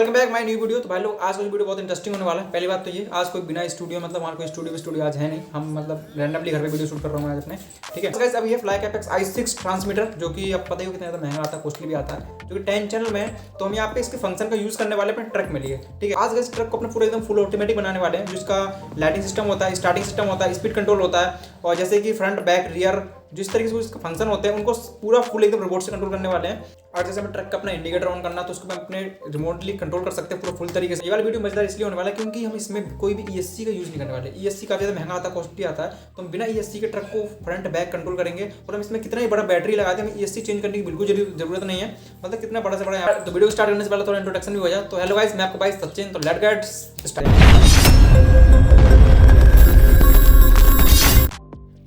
Welcome back my new video. तो भाई लोग आज का वीडियो बहुत इंटरेस्टिंग होने वाला है। पहली बात तो ये, आज कोई बिना स्टूडियो मतलब हमारा कोई स्टूडियो आज है नहीं। हम मतलब रैंडमली घर पे वीडियो शूट कर रहा हूँ आज अपने, ठीक है। गाइस अब ये FlyCap i6 ट्रांसमीटर, जो कि अब पता ही हो कितना ज़्यादा महंगा आता है, कॉस्टली भी आता है, जो कि 10 चैनल में है। तो हम यहाँ पे इसके फंक्शन का यूज़ करने वाले अपने ट्रक में लिए, ठीक है। आज इस ट्रक को अपने पूरा एकदम फुल ऑटोमेटिक बनाने वाले हैं, जिसका लाइटिंग सिस्टम होता है, स्टार्टिंग सिस्टम होता है, स्पीड कंट्रोल होता है, और जैसे कि फ्रंट बैक रियर जिस तरीके से उसके फंक्शन होते हैं उनको पूरा फुल एकदम रोबोट से कंट्रोल करने वाले हैं। और जैसे हमें ट्रक का अपना इंडिकेटर ऑन करना तो उसको हम अपने रिमोटली कंट्रोल कर सकते हैं पूरा फुल तरीके से। ये वाला वीडियो मजेदार इसलिए होने वाला है क्योंकि हम इसमें कोई भी ESC का यूज़ नहीं करने वाले। ESC काफ़ी ज़्यादा महंगा आता है, कॉस्टली आता है, तो हम बिना ESC के ट्रक को फ्रंट बैक कंट्रोल करेंगे। और हम इसमें कितना ही बड़ा बैटरी लगा दें, हमें ESC चेंज करने की बिल्कुल जरूरत नहीं है। मतलब कितना बड़ा से बड़ा। तो वीडियो स्टार्ट करने से पहले थोड़ा इंट्रोडक्शन भी हो जाए। तो हेलो गाइस, मैं आपको भाई सचिन। तो लेट्स गेट स्टार्ट।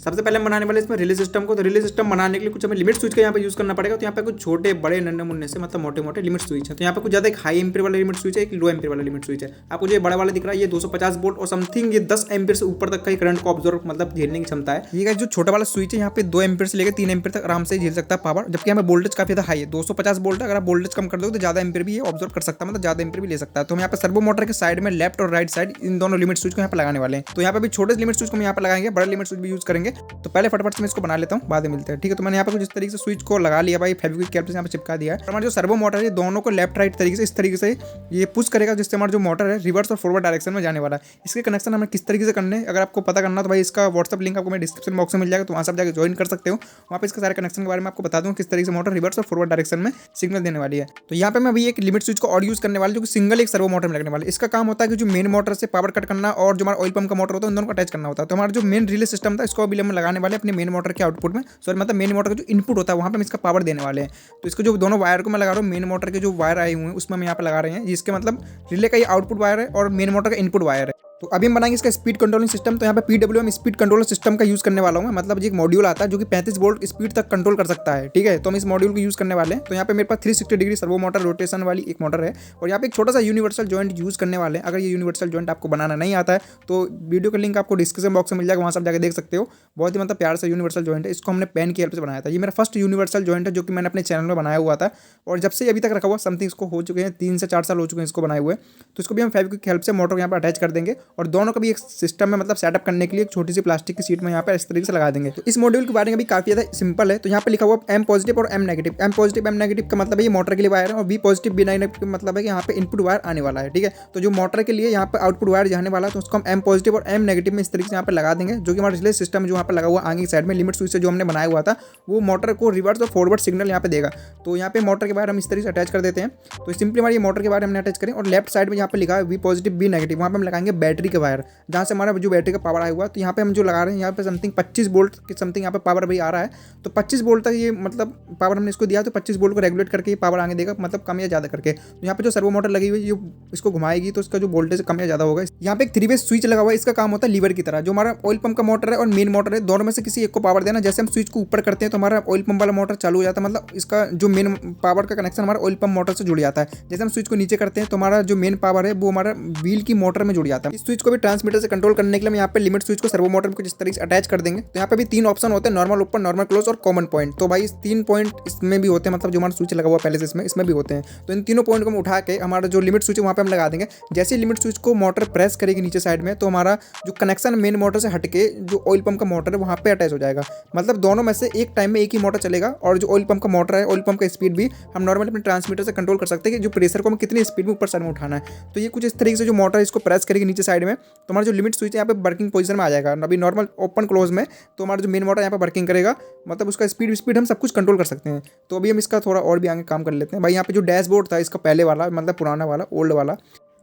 सबसे पहले हम बनाने वाले इसमें रिले सिस्टम को। तो रिले सिस्टम बनाने के लिए कुछ हमें लिमिट स्विच का यहाँ पे यूज़ करना पड़ेगा। तो यहाँ पे कुछ छोटे बड़े नन्हे मुन्ने से मतलब मोटे मोटे लिमिट स्विच है। तो यहाँ पे कुछ ज़्यादा एक हाई एम्पीयर वाला लिमिट स्विच है, एक लो एम्पीयर वाला लिमिट स्विच है। आपको जो बड़ा वाला दिख रहा है ये 250 वोल्ट और समथिंग ये 10 एम्पीयर से ऊपर तक का करंट को ऑब्जर्व मतलब झेलने की क्षमता है। ये जो छोटा वाला स्विच है यहाँ पे 2 एम्पीयर से लेकर 3 एम्पीयर तक आराम से झेल सकता है पावर, जबकि यहाँ पे वोल्टेज काफी ज़्यादा हाई है, 250 वोल्ट। अगर आप वोल्टेज कम कर दो तो ज़्यादा एम्पीयर भी ये ऑब्जर्व कर सकता है, मतलब ज़्यादा एम्पीयर भी ले सकता है। तो हम यहाँ पे सर्वो मोटर के साइड में लेफ्ट और राइट साइड इन दोनों लिमिट स्विच को यहाँ पे लगाने वाले हैं। तो यहाँ पे भी छोटे लिमिट स्विच को हम यहाँ पे लगाएंगे, बड़ा लिमिट स्विच भी यूज करेंगे। तो पहले फटाफट से मैं इसको बना लेता हूँ, बाद में मिलते हैं, ठीक है। तो मैंने यहाँ पे कुछ इस तरीके से स्विच को लगा लिया भाई, फेविक्विक कैप से यहाँ पे चिपका दिया है। हमारा जो सर्वो मोटर है दोनों को लेफ्ट राइट तरीके से इस तरीके से ये पुश करेगा, जिससे हमारा जो मोटर है रिवर्स और फॉरवर्ड डायरेक्शन में जाने वाला है। इसके कनेक्शन हमें किस तरीके से करने हैं, अगर आपको पता करना तो भाई इसका व्हाट्सअप लिंक आपको मैं डिस्क्रिप्शन बॉक्स में मिल जाएगा, तो वहाँ से आप जाकर ज्वाइन कर सकते हो। वहाँ पे इसके सारे कनेक्शन के बारे में आपको बता दूँ किस तरीके से मोटर रिवर्स और फॉरवर्ड डायरेक्शन में सिग्नल देने वाली है। तो यहाँ पे मैं अभी एक लिमिट स्विच को और यूज करने वाला, जो कि सिंगल एक सर्वो मोटर में लगने वाला है। इसका काम होता है कि जो मेन मोटर से पावर कट करना और जो हमारा ऑयल पंप का मोटर होता है उन दोनों को अटैच करना होता है। तो हमारा जो मेन रिले सिस्टम था इसको अभी हम लगाने वाले अपने मेन मोटर के आउटपुट में, सॉरी मतलब मेन मोटर का जो इनपुट होता है वहाँ पे हम इसका पावर देने वाले हैं। तो इसको जो दोनों वायर को मैं लगा रहा हूँ, मेन मोटर के जो वायर आए हुए हैं उसमें हम यहाँ पे लगा रहे हैं, जिसके मतलब रिले का ये आउटपुट वायर है और मेन मोटर का इनपुट वायर है। तो अभी हम बनाएंगे इसका स्पीड कंट्रोलिंग सिस्टम। तो यहाँ पे PWM स्पीड कंट्रोलर सिस्टम का यूज करने वाला हूँ, मतलब एक मॉड्यूल आता है जो कि 35 वोल्ट स्पीड तक कंट्रोल कर सकता है, ठीक है। तो हम इस मॉड्यूल को यूज करने वाले हैं। तो यहाँ पे मेरे पास 360 डिग्री सर्वो मोटर रोटेशन वाली एक मोटर है, और यहाँ पे एक छोटा सा यूनिवर्सल जॉइंट यूज करने वाले हैं। अगर ये यूनिवर्सल जॉइंट आपको बनाना नहीं आता है तो वीडियो का लिंक आपको डिस्क्रिप्शन बॉक्स में मिल जाएगा, वहाँ से आप जाकर देख सकते हो। बहुत ही मतलब प्यार से यूनिवर्सल जॉइंट है, इसको हमने पेन की हेल्प से बनाया था। ये मेरा फर्स्ट यूनिवर्सल जॉइंट है जो कि मैंने अपने चैनल में बनाया हुआ था, और जब से अभी तक रखा हुआ समथिंग इसको हो चुके हैं 3 से 4 साल हो चुके हैं इसको बनाए हुए। तो इसको भी हम फेविक्विक की हेल्प से मोटर को यहाँ पर अटैच कर देंगे, और दोनों का भी एक सिस्टम में मतलब सेटअप करने के लिए एक छोटी सी प्लास्टिक की सीट में यहाँ पे इस तरीके से लगा देंगे। तो इस मॉड्यूल के बारे में भी काफी ज्यादा सिंपल है। तो यहाँ पे लिखा हुआ M पॉजिटिव और M negative. M positive M negative का मतलब है ये मोटर के लिए वायर है, और B पॉजिटिव B नेगेटिव का मतलब है कि यहाँ पे इनपुट वायर आने वाला है, ठीक है। तो जो मोटर के लिए यहाँ पे आउटपुट वायर जाने वाला है तो उसको हम M पॉजिटिव और M नेगेटिव में इस तरीके से यहाँ पे लगा देंगे, जो कि हमारा रिले सिस्टम जो यहाँ पे लगा हुआ आगे की साइड में लिमिट स्विच से जो हमने बनाया हुआ था वो मोटर को रिवर्स और फॉरवर्ड सिग्नल यहाँ पे देगा। तो यहाँ पे मोटर के वायर हम इस तरीके से अटैच कर देते हैं। तो सिंपली हमारी मोटर के वायर हमने अटैच करें, और लेफ्ट साइड में यहाँ पे लिखा है V पॉजिटिव B नेगेटिव, वहाँ पे हम लगाएंगे बैटरी के वायर, जहाँ से हमारा जो बैटरी का पावर आया हुआ। तो यहाँ पे हम जो लगा रहे हैं यहाँ पे समथिंग 25 वोल्ट की समथिंग यहाँ पे पावर अभी आ रहा है। तो 25 वोल्ट तक ये मतलब पावर हमने इसको दिया, तो 25 वोल्ट को रेगुलेट करके ये पावर आगे देगा, मतलब कम या ज़्यादा करके। तो यहाँ पे जो सर्वो मोटर लगी हुई है जो इसको घुमाएगी तो इसका जो वोल्टेज कम या ज़्यादा होगा। यहाँ पे एक 3 वे स्विच लगा हुआ है, इसका काम होता है लीवर की तरह। जो हमारा ऑयल पंप का मोटर है और मेन मोटर है, दोनों में से किसी एक को पावर देना। जैसे हम स्विच को ऊपर करते हैं तो हमारा ऑयल पंप वाला मोटर चालू हो जाता है, मतलब इसका जो मेन पावर का कनेक्शन हमारा ऑयल पंप मोटर से जुड़ जाता है। जैसे हम स्विच को नीचे करते हैं तो हमारा जो मेन पावर है वो हमारा व्हील की मोटर में जुड़ जाता है। इस स्विच को भी ट्रांसमीटर से कंट्रोल करने के लिए हम यहाँ पे लिमिट स्विच को सर्वो मोटर में कुछ इस तरीके से अटैच कर देंगे। तो यहाँ पे भी 3 ऑप्शन होते हैं, नॉर्मल ओपन, नॉर्मल क्लोज और कॉमन पॉइंट। तो भाई 3 पॉइंट इसमें भी होते हैं, मतलब जो हमारा स्विच लगा हुआ पहले से इसमें भी होते हैं। तो इन तीनों पॉइंट को हम उठा के हमारा जो लिमिट स्विच है वहाँ पे हम लगा देंगे। जैसे लिमिट स्विच को मोटर प्रेस करेगी नीचे साइड में, तो हमारा जो कनेक्शन मेन मोटर से हटके जो ऑयल पंप का मोटर है वहाँ पे अटैच हो जाएगा। मतलब दोनों में से एक टाइम में एक ही मोटर चलेगा, और जो ऑयल पंप का मोटर है ऑयल पंप का स्पीड भी हम नॉर्मली अपने ट्रांसमीटर से कंट्रोल कर सकते हैं कि जो प्रेशर को हमें कितनी स्पीड में ऊपर साइड में उठाना है। तो ये कुछ इस तरीके से जो मोटर है इसको प्रेस करेगी नीचे साइड में, तो हमारा जो लिमिट स्विच है यहाँ पे वर्किंग पोजीशन में आ जाएगा। अभी नॉर्मल ओपन क्लोज में तो हमारा जो मेन मोटर यहाँ पे वर्किंग करेगा, मतलब उसका स्पीड हम सब कुछ कंट्रोल कर सकते हैं। तो अभी हम इसका थोड़ा और भी आगे काम कर लेते हैं। भाई यहाँ पे जो डैशबोर्ड था इसका पहले वाला, मतलब पुराना वाला, ओल्ड वाला,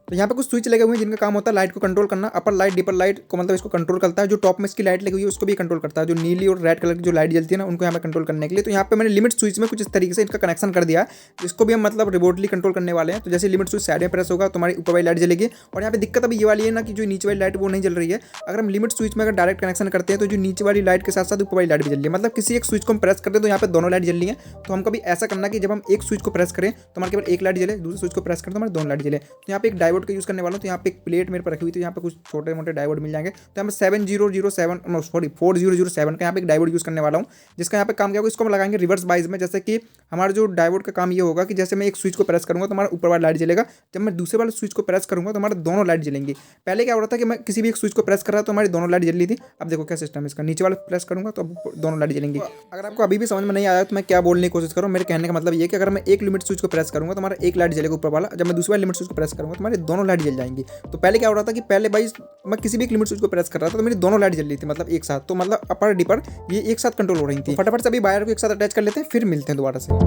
तो यहाँ पे कुछ स्विच लगे हुए हैं जिनका काम होता है लाइट को कंट्रोल करना। अपर लाइट, डिपर लाइट को मतलब इसको कंट्रोल करता है। जो टॉप में इसकी लाइट लगी हुई है उसको भी कंट्रोल करता है। जो नीली और रेड कलर की जो लाइट जलती है ना, उनको यहाँ पे कंट्रोल करने के लिए। तो यहाँ पे मैंने लिमिट स्विच में कुछ इस तरीके से इनका कनेक्शन कर दिया, जिसको भी हम मतलब रिमोटली कंट्रोल करने वाले हैं। तो जैसे लिमिट स्विच साइड में प्रेस होगा तो हमारी ऊपर वाली लाइट जलेगी। और यहाँ पे दिक्कत अभी ये वाली है ना कि जो नीचे वाली लाइट वो नहीं जल रही है। अगर हम लिमिट स्विच में अगर डायरेक्ट कनेक्शन करते हैं तो जो नीचे वाली लाइट के साथ साथ ऊपर वाली लाइट भी जल रही है। मतलब किसी एक स्विच को हम प्रेस करते हैं तो यहाँ पे दोनों लाइट जल रही है। तो हमको भी ऐसा करना कि जब हम एक स्विच को प्रेस करें तो हमारे केवल एक लाइट जले, दूसरे स्विच को प्रेस करें तो हमारे दोनों लाइट जले। तो यहाँ पे एक डायोड का यूज़ करने वाला हूँ। तो यहाँ पे एक प्लेट मेरे पर रखी हुई थी, यहाँ पे कुछ छोटे मोटे डायोड मिल जाएंगे। तो यहाँ पे 4007 का यहाँ पे एक डायोड यूज़ करने वाला हूँ, जिसका यहाँ पे काम क्या होगा, इसको हम लगाएंगे रिवर्स बाइज में। जैसे कि हमारा जो डायोड का काम ये होगा कि जैसे मैं एक स्विच को प्रेस करूँगा तो हमारा ऊपर वाला लाइट जलेगा, जब मैं दूसरे वाले स्विच को प्रेस करूँगा तो हमारा दोनों लाइट जलेंगी। पहले क्या हो रहा था कि मैं किसी भी एक स्विच को प्रेस कर रहा तो हमारी दोनों लाइट जल रही थी। अब देखो क्या सिस्टम है इसका, नीचे वाला प्रेस करूँगा तो अब दोनों लाइट जलेंगी। अगर आपको अभी भी समझ में नहीं आया तो मैं क्या बोलने की कोशिश करूँ, मेरे कहने का मतलब ये कि अगर मैं एक लिमिट स्विच को प्रेस करूँगा तो हमारा एक लाइट जलेगा ऊपर वाला, जब मैं दूसरे वाले लिमिट स्विच को प्रेस करूँगा तो हमारी दोनों लाइट जल जाएंगी। तो पहले क्या हो रहा था कि पहले भाई मैं किसी भी एक लिमिट स्विच को प्रेस कर रहा था तो मेरी दोनों लाइट जल रही थी, मतलब एक साथ। तो मतलब अपर डिपर ये एक साथ कंट्रोल हो रही थी। फटाफट से अभी वायर को एक साथ अटैच कर लेते हैं, फिर मिलते हैं दोबारा से।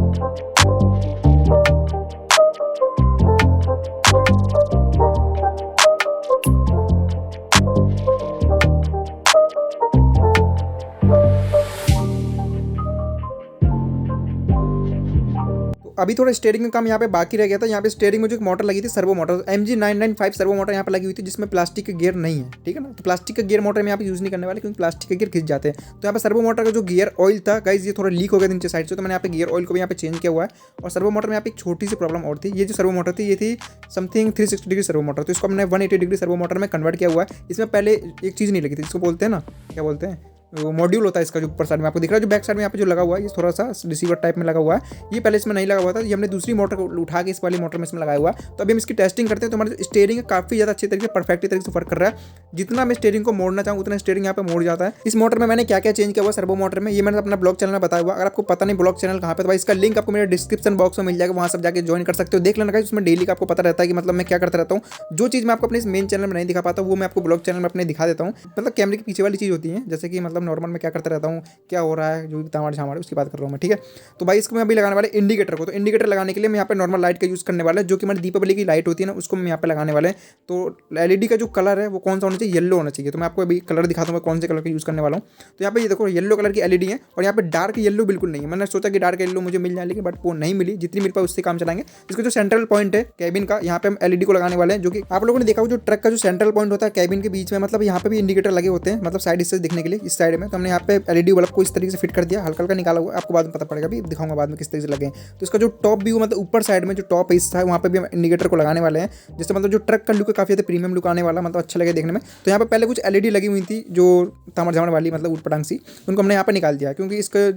अभी थोड़ा स्टीयरिंग का काम यहाँ पे बाकी रह गया था। यहाँ पे स्टीयरिंग में जो एक मोटर लगी थी, servo motor MG995 servo motor यहाँ पे लगी हुई थी, जिसमें प्लास्टिक के गियर नहीं है, ठीक है ना। तो प्लास्टिक का गियर मोटर में यहाँ पे यूज़ नहीं करने वाले, क्योंकि प्लास्टिक के गियर खिंच जाते हैं। तो यहाँ पे सर्वो मोटर का जो गियर ऑयल था गाइस, ये थोड़ा लीक हो गया नीचे साइड से, तो मैंने यहाँ पे गियर ऑयल को भी यहाँ पे चेंज किया हुआ है। और सर्वो मोटर में यहाँ पे एक छोटी सी प्रॉब्लम और थी। ये जो सर्वो मोटर थी ये थी समथिंग 360 डिग्री सर्वो मोटर, तो इसको हमने 180 डिग्री सर्वो मोटर में कन्वर्ट किया हुआ है। इसमें पहले एक चीज़ नहीं लगी थी, जिसको बोलते हैं ना, क्या बोलते हैं, वो मॉड्यूल होता है इसका, जो ऊपर साइड में आपको दिख रहा है, जो बैक साइड में यहाँ पे जो लगा हुआ है, ये थोड़ा सा रिसीवर टाइप में लगा हुआ है। ये पहले इसमें नहीं लगा हुआ था, ये हमने दूसरी मोटर को उठा के इस वाली मोटर में इसमें लगाया हुआ है। तो अभी हम इसकी टेस्टिंग करते हैं। तो हमारा स्टीयरिंग काफ़ी ज़्यादा अच्छी तरीके से परफेक्ट तरीके से वर्क कर रहा है। जितना मैं स्टीयरिंग को मोड़ना चाहूँ उतना स्टीयरिंग यहाँ पे मोड़ जाता है। इस मोटर में मैंने क्या क्या चेंज किया हुआ सर्वो मोटर में, ये मैंने अपना ब्लॉग चैनल में बताया हुआ। अगर आपको पता नहीं ब्लॉग चैनल कहाँ पे, तो भाई इसका लिंक आपको मेरे डिस्क्रिप्शन बॉक्स में मिल जाएगा, वहाँ सब जाकर ज्वाइन कर सकते हो, देख लेना गाइस। उसमें डेली का आपको पता रहता है कि मतलब मैं क्या करता रहता हूँ। जो चीज़ मैं आपको अपने इस मेन चैनल में नहीं दिखा पाता वो मैं आपको ब्लॉग चैनल में अपने दिखा देता हूँ। मतलब कैमरे के पीछे वाली चीज़ होती है, जैसे कि मतलब नॉर्मल में क्या करता रहता हूँ, क्या हो रहा है, जो भी तामाड़ झामाड़ उसकी बात कर रहा हूँ मैं, ठीक है। तो भाई इसको मैं अभी लगाने वाले इंडिकेटर को। तो इंडिकेटर लगाने के लिए मैं यहाँ पे नॉर्मल लाइट का यूज़ करने वाला है, जो कि हमारी दीपावली की लाइट होती है ना, उसको मैं यहाँ पे लगाने वाले हैं। तो LED का जो कलर है वो कौन सा होना चाहिए, येलो होना चाहिए। तो मैं आपको अभी कलर दिखाता हूँ कौन से कलर का यूज़ करने वाला हूँ। तो यहाँ पे ये देखो येलो कलर की LED है, और यहाँ पे डार्क येलो बिल्कुल नहीं है। मैंने सोचा कि डार्क येलो मुझे मिल जाए, लेकिन बट वो नहीं मिली। जितनी मिल पाए उससे काम चलाएंगे। इसका जो सेंट्रल पॉइंट है कैबिन का, यहाँ पे हम LED को लगाने वाले हैं, जो कि आप लोगों ने देखा हो जो ट्रक का जो सेंट्रल पॉइंट होता है कैबिन के बीच में, मतलब यहाँ पे भी इंडिकेटर लगे होते हैं, मतलब साइड से दिखने के लिए इस साइड में। तो हमने यहाँ पे LED बल्ब को इस तरीके से फिट कर दिया, हल्का हल्का निकाला हुआ, आपको बाद में पता पड़ेगा, अभी दिखाऊंगा बाद में किस तरीके से लगे। तो इसका जो टॉप व्यू, मतलब ऊपर साइड में जो टॉप हिस्सा है, वहाँ पे भी हम इंडिकेटर को लगाने वाले हैं, जिससे मतलब जो ट्रक का लुक है काफ़ी ज़्यादा प्रीमियम लुक आने वाला, मतलब अच्छा लगे देखने में। तो यहाँ पे पहले कुछ LED लगी हुई थी जो तामड़ झामड़ वाली, मतलब ऊट पटांग सी, उनको हमने यहाँ पे निकाल दिया, क्योंकि इसका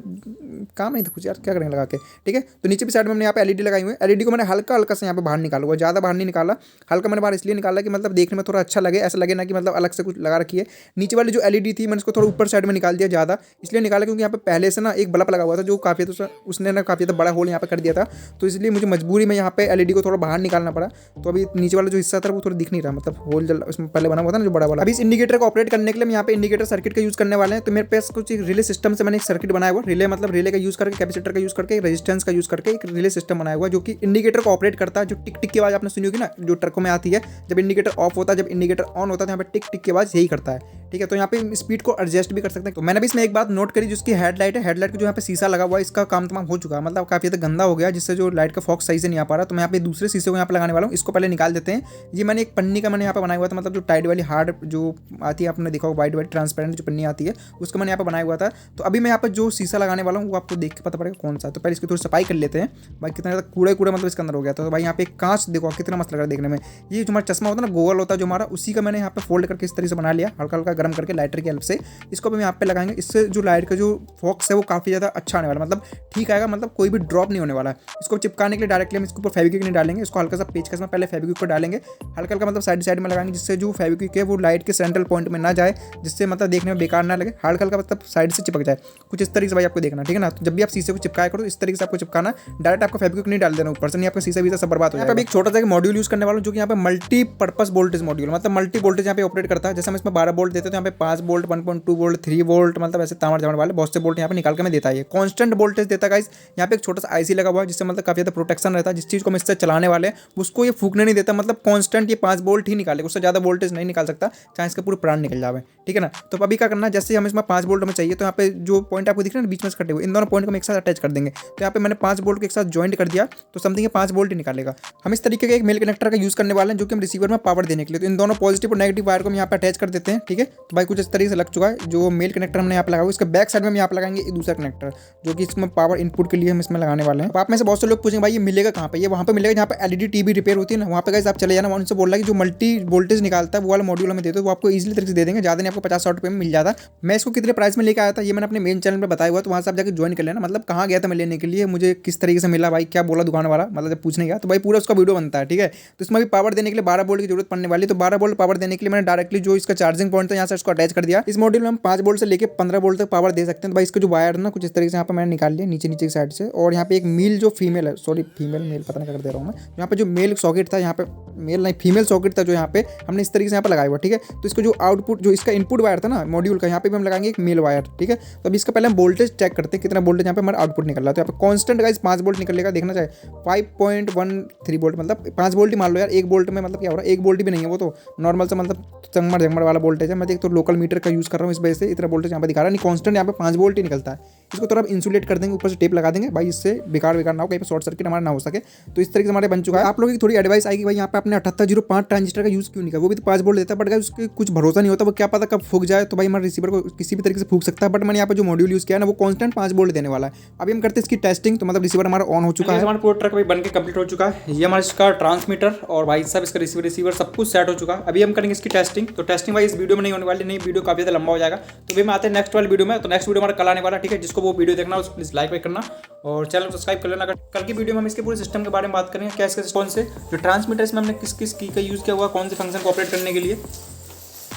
काम नहीं था कुछ, यार क्या करेंगे लगा के, ठीक है। तो नीचे भी साइड में हमने यहाँ पे LED लगाई हुई है। LED को मैंने हल्का हल्का से यहाँ पे बाहर निकाला हुआ, ज़्यादा बाहर नहीं निकाला, हल्का मैंने बाहर इसलिए निकाला कि मतलब देखने में थोड़ा अच्छा लगे, ऐसा लगे ना कि मतलब अलग से कुछ लगा रखी है। नीचे वाली जो LED थी मैंने इसको थोड़ा ऊपर साइड में निकाल दिया, ज़्यादा इसलिए निकाला क्योंकि यहाँ पे पहले से ना एक बल्ब लगा हुआ था, जो काफ़ी उसने ना काफ़ी ज़्यादा बड़ा होल यहाँ पे कर दिया था। तो इसलिए मुझे मजबूरी में यहाँ पे LED को थोड़ा बाहर निकालना पड़ा। तो अभी नीचे वाला जो हिस्सा था वो थोड़ा दिख नहीं रहा, मतलब होल जल उसमें पहले बना हुआ था ना जो बड़ा वाला। अभी इस इंडिकेटर को ऑपरेट करने के लिए हम यहाँ पे इंडिकेटर सर्किट का यूज़ करने वाले हैं। तो मेरे पास कुछ रिले सिस्टम से मैंने एक सर्किट बनाया हुआ, रिले मतलब रिले का यूज़ करके, कैपेसिटर का यूज़ करके, रेजिस्टेंस का यूज़ करके एक रिले सिस्टम बनाया हुआ, जो कि इंडिकेटर को ऑपरेट करता है। जो टिक टिक की आवाज़ आपने सुनी होगी ना, जो ट्रकों में आती है जब इंडिकेटर ऑफ होता है, जब इंडिकेटर ऑन होता है, तो यहाँ पे टिक टिक की आवाज़ यही करता है, ठीक है। तो यहाँ पे स्पीड को एडजस्ट भी कर सकते हैं। तो मैंने भी इसमें एक बात नोट करी, जिसकी हेडलाइट है, हेडलाइट का जो यहाँ पे शीशा लगा हुआ है, इसका काम तमाम हो चुका है, मतलब काफ़ी ज़्यादा गंदा हो गया, जिससे जो लाइट का फोकस सही से नहीं आ पा रहा। तो मैं यहाँ पे दूसरे शीशे को यहाँ पे लगाने वाला हूँ, इसको पहले निकाल देते हैं। ये मैंने एक पन्नी का मैंने यहाँ पे बनाया हुआ था, मतलब जो टाइड वाली हार्ड जो आती है, आपने देखा होगा वाइट वाइट ट्रांसपेरेंट जो पन्नी आती है, उसको मैंने यहाँ पे बनाया हुआ था। तो अभी मैं यहाँ पे जो शीशा लगाने वाला हूँ वो आपको देख के पता पड़ेगा कौन सा। तो पहले इसकी थोड़ी सफाई कर लेते हैं। भाई कितना ज़्यादा कूड़ा कूड़ा मतलब इसके अंदर हो गया था। तो भाई यहाँ पे कांच देखो कितना मस्त लग रहा है देखने में। ये जो हमारा चश्मा होता है ना, गोल होता है जो हमारा, उसी का मैंने यहाँ पे फोल्ड करके इस तरीके से बना लिया, हल्का हल्का गर्म करके लाइटर की हेल्प से। इसको भी यहाँ पे लगाएंगे, इससे जो लाइट का जो फोकस है वो काफ़ी ज़्यादा अच्छा आने वाला, मतलब ठीक आएगा, मतलब कोई भी ड्रॉप नहीं होने वाला है। इसको चिपकाने के लिए डायरेक्टली हम इसके ऊपर फेविक्विक नहीं डालेंगे, इसको हल्का सा पेचकस में पहले फेविक्विक को डालेंगे, हल्का हल्का मतलब साइड में लगाएंगे, जिससे जो फेविक्विक है वो लाइट के सेंट्रल पॉइंट में ना जाए, जिससे मतलब देखने में बेकार ना लगे, हल्का हल्का मतलब साइड से चिपक जाए, कुछ इस तरीके से भाई आपको देखना, ठीक है ना। तो जब भी आप शीशे को चिपकाया करो इस तरीके से आपको चिपकाना, डायरेक्ट आपको फेविक्विक नहीं डाल देना ऊपर से, नहीं आपका शीशा सब बर्बाद हो जाएगा। अभी एक छोटा सा मॉड्यूल यूज करने वाला हूं, जो कि यहाँ पे मल्टीपर्पस वोल्टेज मॉड्यूल, मतलब मल्टी वोल्टेज यहाँ पे ऑपरेट करता है। जैसे हम इसमें 12 वोल्ट देते हैं तो यहाँ पे 5 वोल्ट, 1.2 वोल्ट, 3 वोल्ट, मतलब ऐसे तामड़ झामड़ वाले बहुत से वोल्ट यहाँ पे निकाल के मैं देता है। कॉन्स्टेंट वोल्टेज देता है गाइस। यहाँ पे एक छोटा सा IC लगा हुआ है, जिससे मतलब काफी ज्यादा प्रोटेक्शन रहता है। जिस चीज को हम इससे चलाने वाले हैं उसको ये फूकने नहीं देता, मतलब कॉन्स्टेंट ये 5 वोल्ट ही निकालेगा, उससे ज्यादा वोल्टेज नहीं निकाल सकता, चाहे इसका पूरे प्राण निकल जाए, ठीक है ना। तो अभी क्या करना, जैसे हम इसमें 5 वोल्ट में चाहिए, तो यहाँ पे जो पॉइंट आपको दिख रहा है बीच में कटे हुए, इन दोनों पॉइंट को हम एक साथ अटैच कर देंगे। तो यहाँ पे मैंने 5 वोल्ट को एक साथ ज्वाइंट कर दिया, तो समथिंग 5 वोल्ट ही निकालेगा। हम इस तरीके का एक मेल कनेक्टर का यूज करने वाले हैं, जो कि हम रिसीवर में पावर देने के लिए। तो इन दोनों पॉजिटिव और नेगेटिव वायर को हम यहाँ पे अटैच कर देते हैं, ठीक है। तो भाई कुछ इस तरीके से लग चुका है। जो मेल कनेक्टर हमने यहाँ पे लगा हुआ है, इसका बैक साइड में हम यहाँ पे लगाएंगे एक दूसरा कनेक्टर, जो कि इसमें पावर इनपुट के लिए हम इसमें लगाने वाले हैं। तो आप में से बहुत से लोग पूछेंगे भाई ये मिलेगा कहाँ पे? ये वहाँ पे मिलेगा जहाँ पे एलईडी टीवी रिपेयर होती है ना, वहाँ पे गाइस आप चले जाना, उनसे बोल रहा है कि जो मल्टी वोल्टेज निकालता है वो वाला मॉड्यूल हमें दे दो, वो आपको ईजिली तरीके से दे देंगे, ज़्यादा नहीं आपको 50-60 रुपये में मिल जाता। मैं इसको कितने प्राइस में लेकर आया था ये मैंने अपने मेन चैनल पर बताया हुआ, तो वहाँ से आप जाकर ज्वाइन कर लेना। मतलब कहाँ गया था मैं लेने के लिए, मुझे किस तरीके से मिला, भाई क्या बोला दुकान वाला, मतलब जब पूछने गया तो भाई पूरा उसका वीडियो बनता है, ठीक है। तो इसमें भी पावर देने के लिए 12 वोल्ट की जरूरत पड़ने वाली, तो 12 वोल्ट पावर देने के लिए मैंने डायरेक्टली जो इसका चार्जिंग पॉइंट था यहाँ से उसको अटैच कर दिया। इस मॉड्यूल में हम 5 वोल्ट से लेकर 15 वोल्ट तक पावर दे सकते हैं। तो भाई इसका जो वायर है ना कुछ इस तरीके से यहाँ पे मैंने निकाल लिया नीचे नीचे की साइड से, और यहाँ पे एक मेल जो फीमेल है, सॉरी फीमेल मेल पता नहीं कर दे रहा हूँ मैं, यहाँ पे जो मेल सॉकेट था, यहाँ पे मेल नहीं फीमेल सॉकेट था जो यहाँ पे हमने इस तरीके से यहाँ पे लगाया हुआ, ठीक है। तो इसका जो आउटपुट जो इसका इनपुट वायर था ना मॉड्यूल का, यहाँ पे भी हम लगाएंगे एक मेल वायर, ठीक है। तो अभी इसका पहले हम वोल्टेज चेक करते हैं कितना वोल्टेज यहाँ पे हमारा आउटपुट निकल रहा है। तो यहाँ पे कांस्टेंट गाइस 5 वोल्ट निकलेगा, देखना चाहे 5.13 वोल्ट, मतलब 5 वोल्ट ही मान लो यार, 1 वोल्ट में मतलब क्या हो रहा है, 1 वोल्ट भी नहीं है वो तो नॉर्मल सा मतलब चंगमड़ झंगमड़ वाला वोल्टेज है। मैं एक तो लोकल मीटर का यूज़ कर रहा हूँ, इस वजह से इतना वोल्टेज यहाँ पे दिखा रहा है, नहीं कांस्टेंट यहाँ पे 5 वोल्ट ही निकलता है। इसको थोड़ा इंसुलेट कर देंगे, ऊपर से टेप लगा देंगे भाई, इससे बेकार ना हो, कहीं पे शॉर्ट सर्किट हमारा ना हो सके। तो इस तरीके से हमारे बन चुका है। आप लोगों की थोड़ी एडवाइस आएगी भाई यहाँ पे आपने 7805 ट्रांजिस्टर का यूज़ क्यों नहीं किया, वो भी तो 5 वोल्ट देता है, बट उसके कुछ भरोसा नहीं होता, वो क्या पता कब फूक जाए, तो भाई हमारे रिसीवर को किसी भी तरीके से फूक सकता है। बट मैंने यहाँ पे जो मॉड्यूल यूज़ किया ना वो कांस्टेंट 5 वोल्ट देने वाला है। अभी हम करते हैं इसकी टेस्टिंग, तो मतलब रिसीवर हमारा ऑन हो चुका है, हमारा पूरा ट्रक भाई बन के कंप्लीट हो चुका है। ये हमारा इसका ट्रांसमीटर और भाई साहब इसका रिसीवर सब कुछ सेट हो चुका है। अभी हम करेंगे इसकी टेस्टिंग। तो टेस्टिंग भाई इस वीडियो में नहीं होने वाली, नहीं वीडियो काफी ज़्यादा लंबा हो जाएगा, तो भी हम आते हैं नेक्स्ट वाली वीडियो में। तो नेक्स्ट वीडियो हमारा कल आने वाला, ठीक है। जिसको वो वीडियो देखना उस प्लीज लाइक करना और चैनल सब्सक्राइब कर लेना। कल की वीडियो में हम इसके पूरे सिस्टम के बारे में बात करेंगे, क्या इसके कौन से जो ट्रांसमीटर इसमें हमने किस किस की का यूज़ किया हुआ, कौन से फंक्शन को ऑपरेट करने के लिए।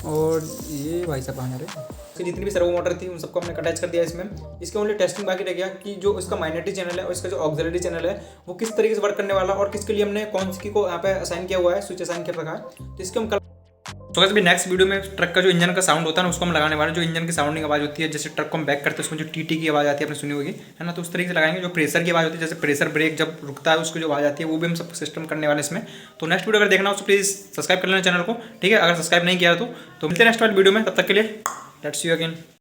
और ये भाई साहब कहाँ रहे, जितनी भी सर्वो मोटर थी उन सबको हमने अटैच कर दिया इसमें। इसके ओनली टेस्टिंग बाकी रह गया कि जो इसका माइनॉरिटी चैनल है और इसका जो ऑक्सिलरी चैनल है वो किस तरीके से वर्क करने वाला और किसके लिए हमने कौन सी को यहाँ पे असाइन किया हुआ है, स्विच असाइन कर रखा है। तो इसके हम कल तो अभी नेक्स्ट वीडियो में ट्रक का जो इंजन का साउंड होता है ना उसको हम लगाने वाले, जो इंजन की साउंडिंग आवाज़ होती है, जैसे ट्रक को हम बैक करते हैं उसमें जो टीटी की आवाज़ आती है आपने सुनी होगी है ना, तो उस तरीके से लगाएंगे। जो प्रेशर की आवाज़ होती है, जैसे प्रेशर ब्रेक जब रुकता है उसको जो आवाज़ आती है, वो भी हम सब सिस्टम करने वाले इसमें। तो नेक्स्ट वीडियो अगर देखना हो तो प्लीज़ सब्सक्राइब कर लेना चैनल को, ठीक है। अगर सब्सक्राइब नहीं किया तो मिलते हैं नेक्स्ट वाली वीडियो में, तब तक के लिए लेट्स सी यू अगेन।